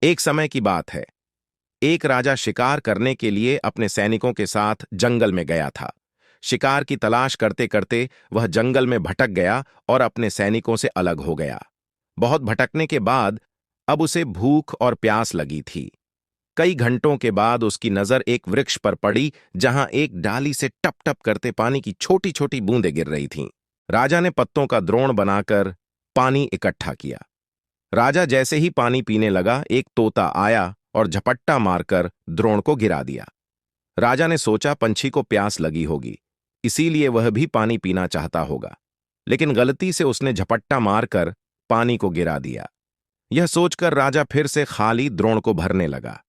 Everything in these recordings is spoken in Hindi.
एक समय की बात है। एक राजा शिकार करने के लिए अपने सैनिकों के साथ जंगल में गया था। शिकार की तलाश करते करते वह जंगल में भटक गया और अपने सैनिकों से अलग हो गया। बहुत भटकने के बाद अब उसे भूख और प्यास लगी थी। कई घंटों के बाद उसकी नजर एक वृक्ष पर पड़ी, जहां एक डाली से टप टप करते पानी की छोटी छोटी बूंदें गिर रही थीं। राजा ने पत्तों का द्रोण बनाकर पानी इकट्ठा किया। राजा जैसे ही पानी पीने लगा, एक तोता आया और झपट्टा मारकर द्रोण को गिरा दिया। राजा ने सोचा पंछी को प्यास लगी होगी, इसीलिए वह भी पानी पीना चाहता होगा, लेकिन गलती से उसने झपट्टा मारकर पानी को गिरा दिया। यह सोचकर राजा फिर से खाली द्रोण को भरने लगा।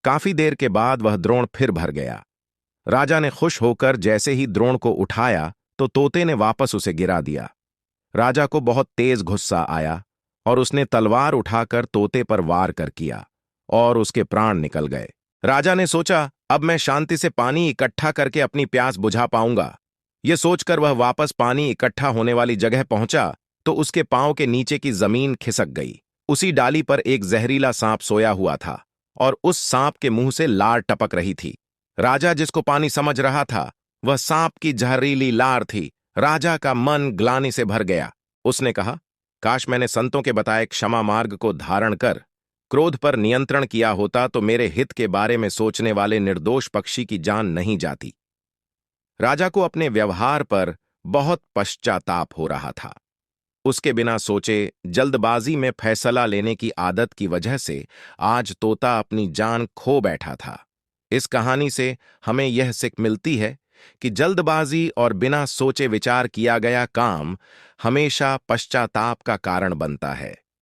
काफी देर के बाद वह द्रोण फिर भर गया। राजा ने खुश होकर जैसे ही द्रोण को उठाया तो तोते ने वापस उसे गिरा दिया। राजा को बहुत तेज गुस्सा आया और उसने तलवार उठाकर तोते पर वार कर किया और उसके प्राण निकल गए। राजा ने सोचा, अब मैं शांति से पानी इकट्ठा करके अपनी प्यास बुझा पाऊंगा। यह सोचकर वह वापस पानी इकट्ठा होने वाली जगह पहुंचा तो उसके पांव के नीचे की जमीन खिसक गई। उसी डाली पर एक जहरीला सांप सोया हुआ था और उस सांप के मुंह से लार टपक रही थी। राजा, जिसको पानी समझ रहा था, वह सांप की जहरीली लार थी। राजा का मन ग्लानि से भर गया। उसने कहा, काश मैंने संतों के बताए क्षमा मार्ग को धारण कर क्रोध पर नियंत्रण किया होता तो मेरे हित के बारे में सोचने वाले निर्दोष पक्षी की जान नहीं जाती। राजा को अपने व्यवहार पर बहुत पश्चाताप हो रहा था। उसके बिना सोचे जल्दबाजी में फैसला लेने की आदत की वजह से आज तोता अपनी जान खो बैठा था। इस कहानी से हमें यह सीख मिलती है कि जल्दबाजी और बिना सोचे विचार किया गया काम हमेशा पश्चाताप का कारण बनता है।